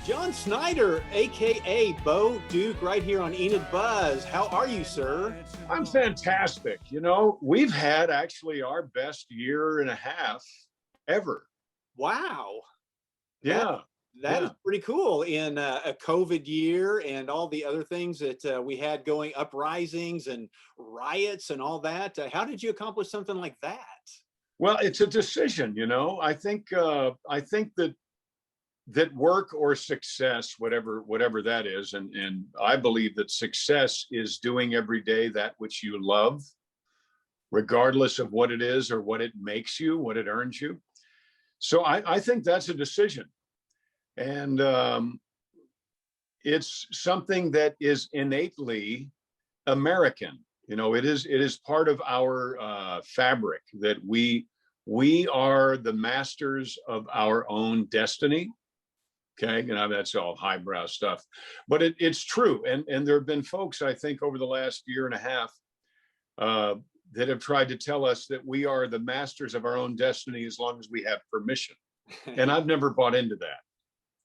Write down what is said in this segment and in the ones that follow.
John Schneider, aka Bo Duke, right here on Enid Buzz. How are you, sir? I'm fantastic. We've had actually our best year and a half ever. Wow. Yeah. That is pretty cool in a COVID year and all the other things that we had going, uprisings and riots and all that. How did you accomplish something like that? Well, it's a decision. I think that work or success, whatever that is, and I believe that success is doing every day that which you love, regardless of what it is or what it makes you, what it earns you. So I think that's a decision. And it's something that is innately American. It is part of our fabric that we are the masters of our own destiny. Okay, that's all highbrow stuff, but it's true. And there have been folks, I think, over the last year and a half that have tried to tell us that we are the masters of our own destiny as long as we have permission. And I've never bought into that.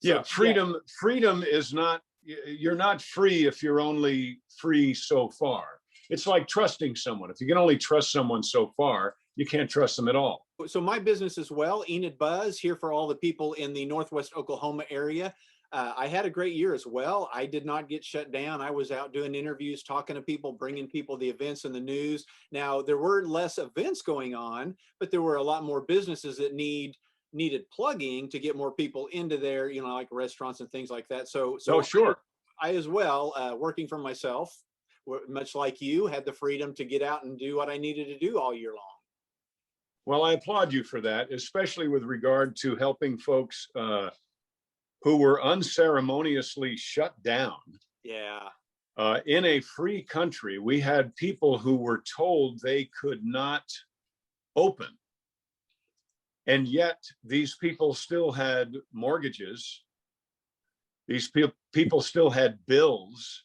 Yeah, freedom is not, you're not free if you're only free so far. It's like trusting someone. If you can only trust someone so far, you can't trust them at all. So my business as well, Enid Buzz, here for all the people in the Northwest Oklahoma area. I had a great year as well. I did not get shut down. I was out doing interviews, talking to people, bringing people the events and the news. Now, there were less events going on, but there were a lot more businesses that needed plugging to get more people into there, like restaurants and things like that. So sure. I as well, working for myself, much like you, had the freedom to get out and do what I needed to do all year long. Well, I applaud you for that, especially with regard to helping folks who were unceremoniously shut down. Yeah. In a free country, we had people who were told they could not open. And yet these people still had mortgages. These people still had bills.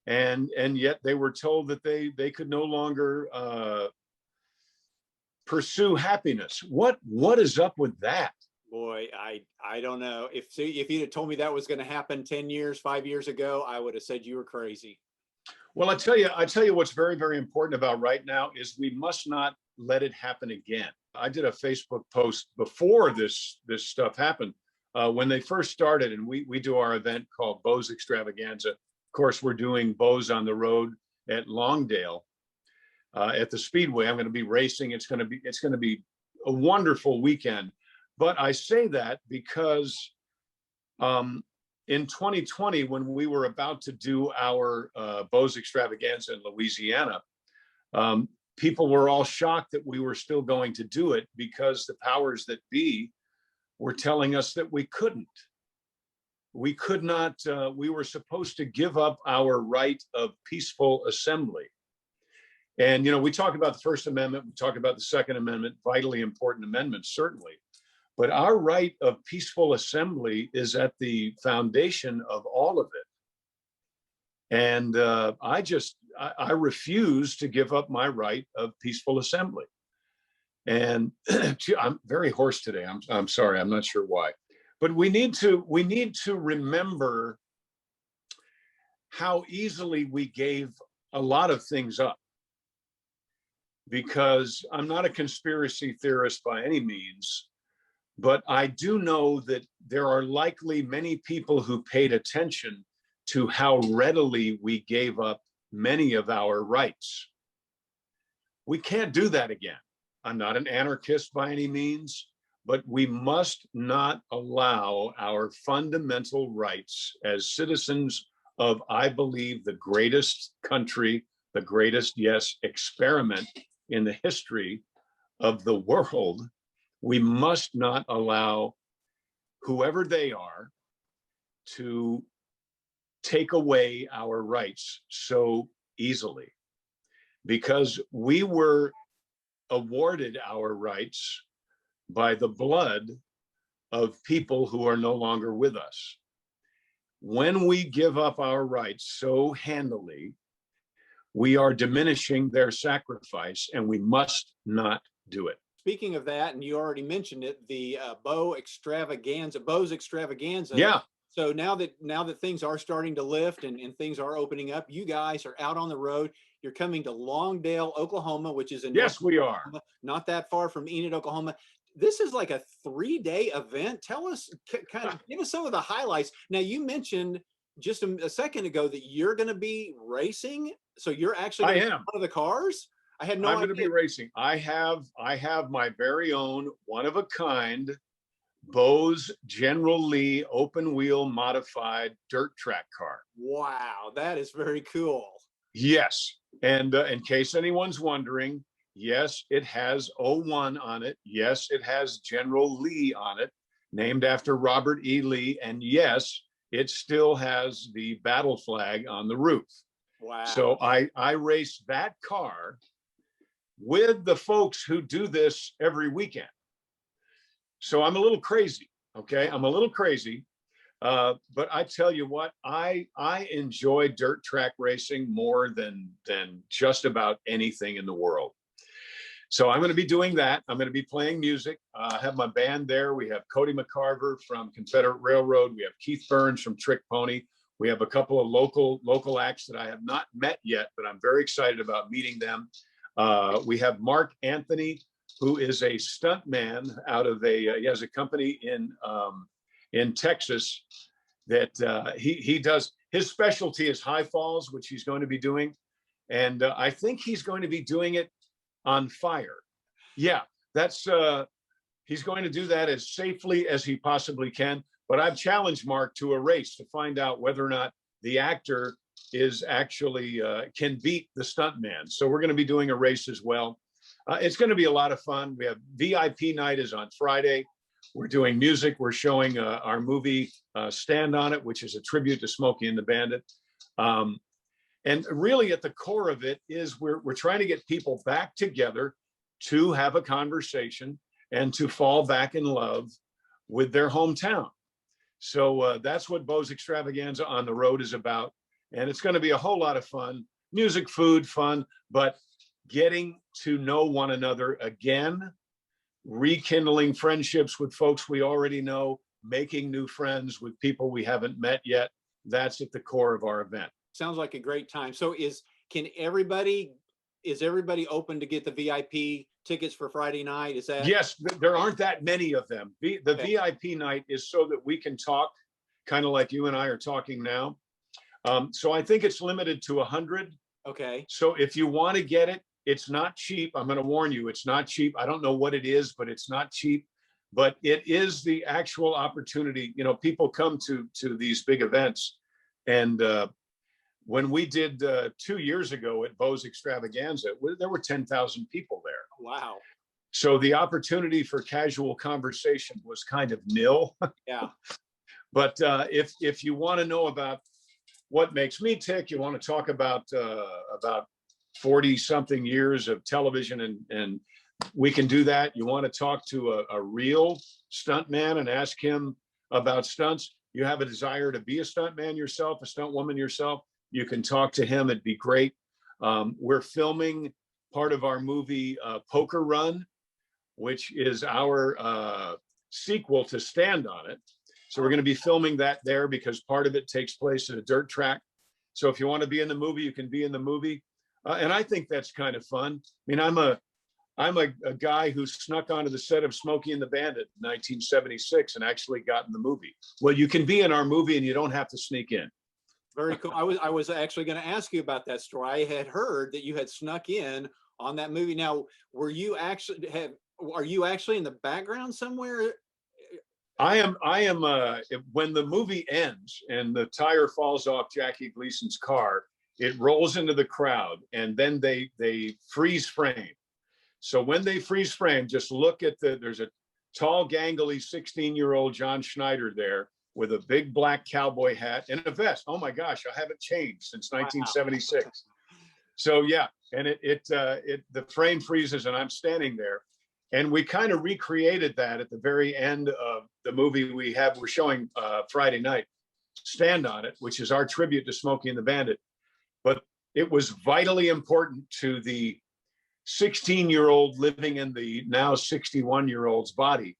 And yet they were told that they could no longer pursue happiness. What is up with that? Boy, I don't know. If you'd have told me that was going to happen 10 years, 5 years ago, I would have said you were crazy. Well, I tell you what's very, very important about right now is we must not let it happen again. I did a Facebook post before this stuff happened, when they first started, and we do our event called Bo's Extravaganza. Of course, we're doing Bo's on the road at Longdale, at the Speedway. I'm going to be racing. It's going to be a wonderful weekend. But I say that because in 2020, when we were about to do our Bo's Extravaganza in Louisiana, people were all shocked that we were still going to do it because the powers that be were telling us that we couldn't. We could not, we were supposed to give up our right of peaceful assembly. And, we talk about the First Amendment, we talk about the Second Amendment, vitally important amendments, certainly. But our right of peaceful assembly is at the foundation of all of it. And I refuse to give up my right of peaceful assembly. And I'm very hoarse today. I'm sorry. I'm not sure why. But we need to remember how easily we gave a lot of things up. Because I'm not a conspiracy theorist by any means, but I do know that there are likely many people who paid attention to how readily we gave up many of our rights. We can't do that again. I'm not an anarchist by any means, but we must not allow our fundamental rights as citizens of, I believe, the greatest country, the greatest, experiment in the history of the world. We must not allow whoever they are to take away our rights so easily, because we were awarded our rights by the blood of people who are no longer with us. When we give up our rights so handily, we are diminishing their sacrifice, and we must not do it. Speaking of that, and you already mentioned it, the Bo's Extravaganza. Yeah. So now that things are starting to lift and things are opening up, you guys are out on the road. You're coming to Longdale, Oklahoma, which is in Yes, we are. Oklahoma, not that far from Enid, Oklahoma. This is like a 3-day event. Tell us, kind of give us some of the highlights. Now, you mentioned just a second ago that you're going to be racing. So you're actually I going to be am. one of the cars? I had no I'm idea. going to be racing. I have my very own one of a kind Bose General Lee open wheel modified dirt track car. Wow, that is very cool. Yes. And in case anyone's wondering, yes, it has 01 on it. Yes, it has General Lee on it, named after Robert E. Lee. And yes, it still has the battle flag on the roof. Wow. So I race that car with the folks who do this every weekend. So I'm a little crazy. Okay. I'm a little crazy. But I tell you what, I enjoy dirt track racing more than just about anything in the world. So I'm going to be doing that. I'm going to be playing music. I have my band there. We have Cody McCarver from Confederate Railroad. We have Keith Burns from Trick Pony. We have a couple of local acts that I have not met yet, but I'm very excited about meeting them. We have Mark Anthony, who is a stuntman out of he has a company in Texas that he does. His specialty is high falls, which he's going to be doing. And I think he's going to be doing it on fire. Yeah, he's going to do that as safely as he possibly can. But I've challenged Mark to a race to find out whether or not the actor is actually can beat the stuntman. So we're going to be doing a race as well. It's going to be a lot of fun. We have VIP night is on Friday. We're doing music. We're showing our movie Stand on It, which is a tribute to Smokey and the Bandit. And really at the core of it is we're trying to get people back together to have a conversation and to fall back in love with their hometown. So that's what Bose Extravaganza on the Road is about. And it's going to be a whole lot of fun, music, food, fun, but getting to know one another again, rekindling friendships with folks we already know, making new friends with people we haven't met yet. That's at the core of our event. Sounds like a great time. So is everybody open to get the VIP tickets for Friday night? Is that? Yes, there aren't that many of them. The okay. VIP night is so that we can talk, kind of like you and I are talking now. So I think it's limited to 100. Okay. So if you want to get it, it's not cheap. I'm going to warn you, it's not cheap. I don't know what it is, but it's not cheap. But it is the actual opportunity. You know, people come to these big events, and when we did 2 years ago at Bose Extravaganza, there were 10,000 people there. Wow. So the opportunity for casual conversation was kind of nil. Yeah. But if you want to know about what makes me tick, you want to talk about 40 something years of television, and we can do that. You want to talk to a real stuntman and ask him about stunts. You have a desire to be a stuntman yourself, a stunt woman yourself, you can talk to him. It'd be great. We're filming part of our movie Poker Run, which is our sequel to Stand on It. So we're going to be filming that there because part of it takes place at a dirt track. So if you want to be in the movie, you can be in the movie. And I think that's kind of fun. I mean, I'm a guy who snuck onto the set of Smokey and the Bandit in 1976 and actually got in the movie. Well, you can be in our movie and you don't have to sneak in. Very cool. I was actually going to ask you about that story. I had heard that you had snuck in on that movie. Now, are you actually in the background somewhere? I am. When the movie ends and the tire falls off Jackie Gleason's car, it rolls into the crowd, and then they freeze frame. So when they freeze frame, just look at there's a tall, gangly 16-year-old John Schneider there with a big black cowboy hat and a vest. Oh my gosh, I haven't changed since 1976. Wow. So yeah, and the frame freezes and I'm standing there. And we kind of recreated that at the very end of the movie we're showing Friday night, Stand on It, which is our tribute to Smokey and the Bandit. But it was vitally important to the 16-year-old living in the now 61-year-old's body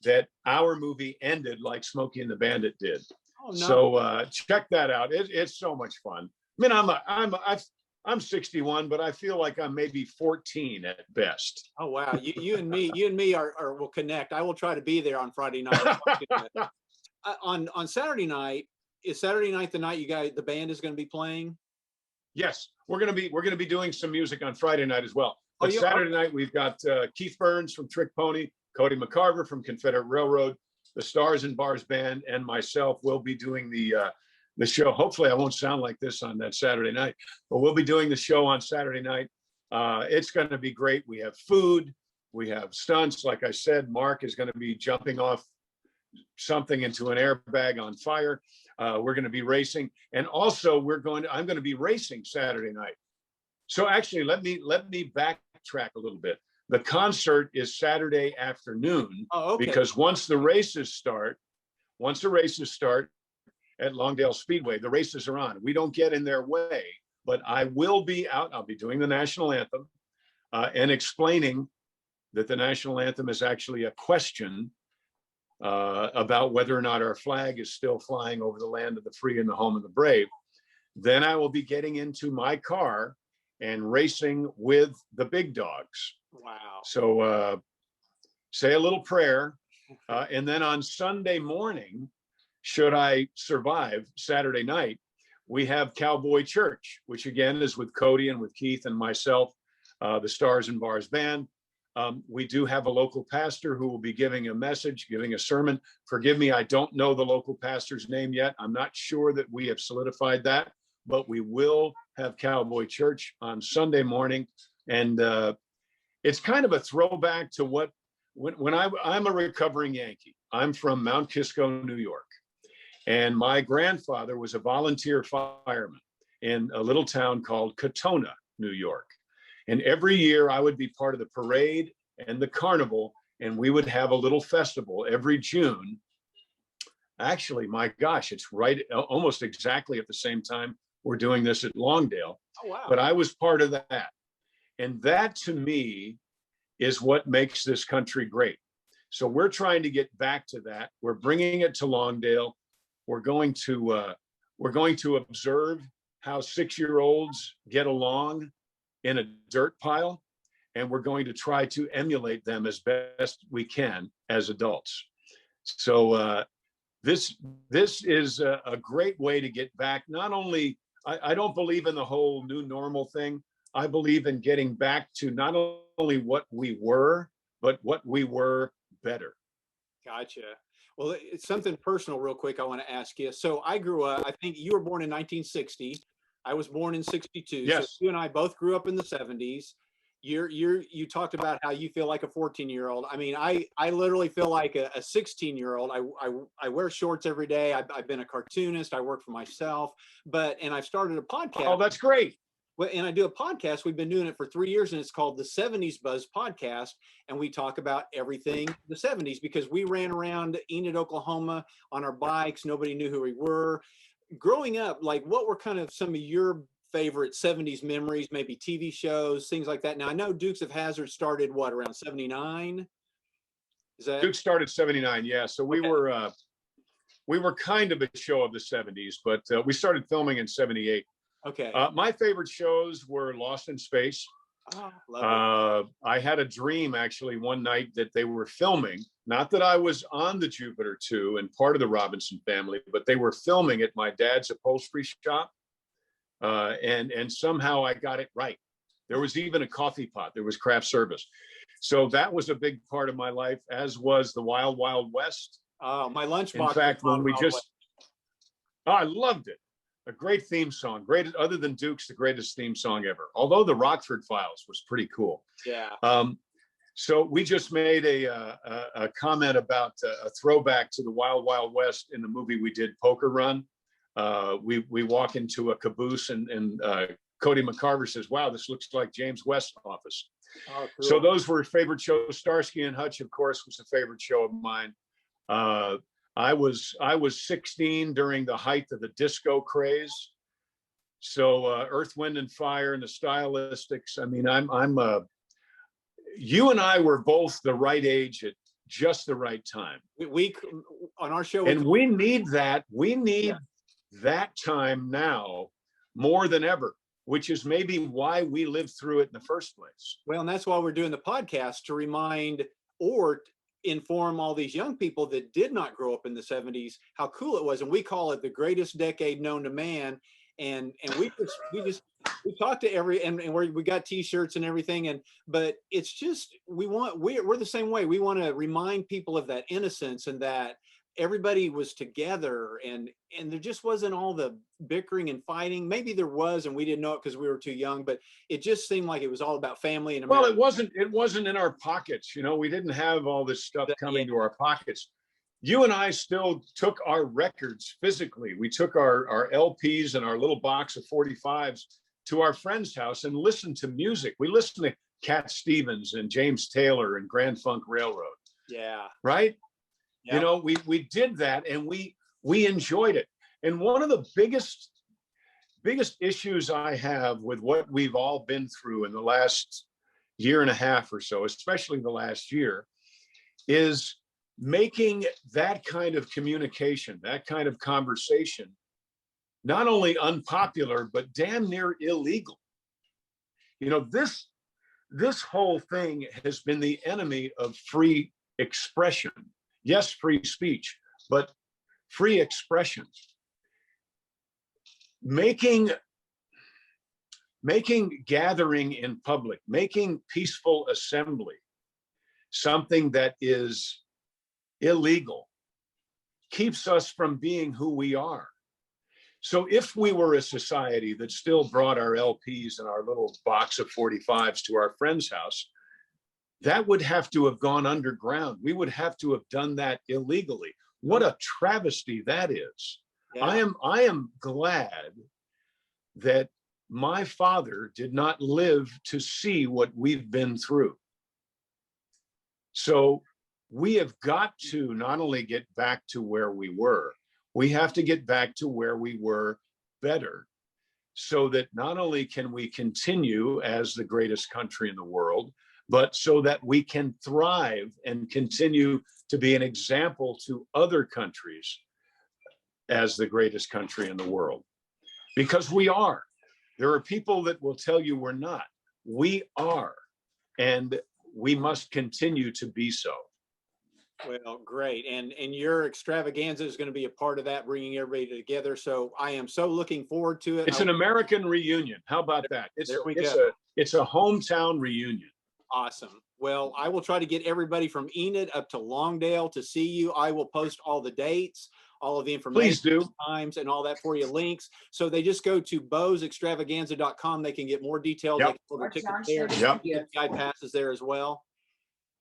that our movie ended like Smokey and the Bandit did. Oh, no. So check that out. It's so much fun. I mean, I'm 61, but I feel like I'm maybe 14 at best. Oh, wow. You and me are will connect. I will try to be there on Friday night. On Saturday night, is Saturday night the night the band is going to be playing? Yes, we're gonna be doing some music on Friday night as well. Oh, But yeah. Saturday night we've got Keith Burns from Trick Pony, Cody McCarver from Confederate Railroad, the Stars and Bars Band, and myself will be doing the show. Hopefully, I won't sound like this on that Saturday night, but we'll be doing the show on Saturday night. It's going to be great. We have food, we have stunts. Like I said, Mark is going to be jumping off something into an airbag on fire. We're going to be racing, and also I'm going to be racing Saturday night. So actually, let me backtrack a little bit. The concert is Saturday afternoon. Oh, okay. Because once the races start at Longdale Speedway, the races are on. We don't get in their way, but I will be out. I'll be doing the national anthem and explaining that the national anthem is actually a question about whether or not our flag is still flying over the land of the free and the home of the brave. Then I will be getting into my car and racing with the big dogs. Wow. So say a little prayer. And then on Sunday morning, should I survive Saturday night, we have Cowboy Church, which again is with Cody and with Keith and myself, the Stars and Bars Band. We do have a local pastor who will be giving a message, giving a sermon. Forgive me, I don't know the local pastor's name yet. I'm not sure that we have solidified that, but we will have Cowboy Church on Sunday morning. And it's kind of a throwback to when I'm a recovering Yankee. I'm from Mount Kisco, New York. And my grandfather was a volunteer fireman in a little town called Katona, New York. And every year I would be part of the parade and the carnival, and we would have a little festival every June. Actually, my gosh, it's right almost exactly at the same time we're doing this at Longdale. Oh, wow. But I was part of that. And that to me is what makes this country great. So we're trying to get back to that. We're bringing it to Longdale. We're going to observe how 6-year-olds get along in a dirt pile, and we're going to try to emulate them as best we can as adults. So this is a great way to get back. Not only, I don't believe in the whole new normal thing. I believe in getting back to not only what we were, but what we were better. Gotcha. Well, it's something personal real quick I want to ask you. So I grew up, I think you were born in 1960. I was born in 62. Yes. So you and I both grew up in the 70s. You talked about how you feel like a 14-year-old. I mean, I literally feel like a 16-year-old. I wear shorts every day. I've been a cartoonist. I work for myself, and I've started a podcast. Oh, that's great. Well, and I do a podcast. We've been doing it for 3 years, and it's called the 70s Buzz Podcast. And we talk about everything the 70s because we ran around Enid, Oklahoma on our bikes. Nobody knew who we were. Growing up, like, what were kind of some of your favorite 70s memories, maybe TV shows, things like that? Now, I know Dukes of Hazzard started, around 79? Is that? Duke started 79, yeah. So we Okay. were kind of a show of the 70s, but we started filming in 78. Okay. My favorite shows were Lost in Space. Oh, love it. I had a dream actually one night that they were filming, not that I was on the Jupiter 2 and part of the Robinson family, but they were filming at my dad's upholstery shop. And somehow I got it right. There was even a coffee pot. There was craft service. So that was a big part of my life, as was the Wild Wild West. Oh, my lunchbox. In fact, when we Wild I loved it. A great theme song. Great, other than Duke's, the greatest theme song ever. Although the Rockford Files was pretty cool. Yeah. So we just made a comment about a throwback to the Wild Wild West in the movie we did, Poker Run. We walk into a caboose and Cody McCarver says, "Wow, this looks like James West's office." Oh, cool. So those were favorite shows. Starsky and Hutch, of course, was a favorite show of mine. I was 16 during the height of the disco craze. So Earth, Wind, and Fire and the Stylistics. I mean, you and I were both the right age at just the right time. We on our show, And we need that. We need Yeah. that time now more than ever, which is maybe why we lived through it in the first place. well, and that's why we're doing the podcast, to remind or inform all these young people that did not grow up in the 70s how cool it was. And we call it the greatest decade known to man. And we talk to and we got t-shirts and everything. But it's just, we're the same way. We want to remind people of that innocence, and that everybody was together, and there just wasn't all the bickering and fighting. Maybe there was, and we didn't know it because we were too young, but it just seemed like it was all about family and America. Well, it wasn't in our pockets. We didn't have all this stuff coming to our pockets. You and I still took our records physically. We took our LPs and our little box of 45s to our friend's house and listened to music. We listened to Cat Stevens and James Taylor and Grand Funk Railroad. Yeah. Right? Yep. We did that, and we enjoyed it. And one of the biggest issues I have with what we've all been through in the last year and a half or so, especially the last year, is making that kind of communication, that kind of conversation, not only unpopular, but damn near illegal. This whole thing has been the enemy of free expression. Yes, free speech, but free expression. Making gathering in public, making peaceful assembly something that is illegal, keeps us from being who we are. So if we were a society that still brought our LPs and our little box of 45s to our friend's house, that would have to have gone underground. We would have to have done that illegally. What a travesty that is. Yeah. I am glad that my father did not live to see what we've been through. So we have got to not only get back to where we were, we have to get back to where we were better, so that not only can we continue as the greatest country in the world, but so that we can thrive and continue to be an example to other countries as the greatest country in the world. Because we are. There are people that will tell you we're not. We are. And we must continue to be so. Well, great. And your extravaganza is going to be a part of that, bringing everybody together. So I am so looking forward to it. It's an American reunion. How about that? It's a hometown reunion. Awesome. Well, I will try to get everybody from Enid up to Longdale to see you. I will post all the dates, all of the information, please do, times, and all that for you, links. So they just go to bosextravaganza.com. They can get more details. Yep. They can order tickets there. Yep. Guide passes there as well.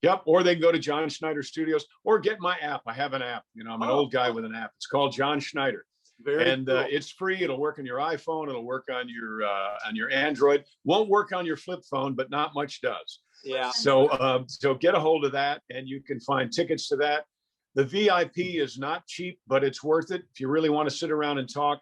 Yep. Or they can go to John Schneider Studios, or get my app. I have an app. I'm an old guy with an app. It's called John Schneider. Cool. It's free. It'll work on your iPhone. It'll work on your Android. Won't work on your flip phone, but not much does. Yeah. So get a hold of that, and you can find tickets to that. The VIP is not cheap, but it's worth it. If you really want to sit around and talk,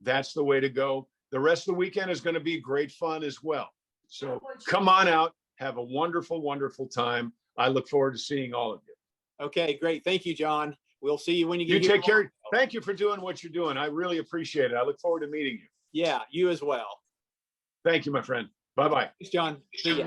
that's the way to go. The rest of the weekend is going to be great fun as well. So come on out. Have a wonderful, wonderful time. I look forward to seeing all of you. Okay, great. Thank you, John. We'll see you when you get here. You take care. Home. Thank you for doing what you're doing. I really appreciate it. I look forward to meeting you. Yeah, you as well. Thank you, my friend. Bye-bye. Thanks, John. See ya.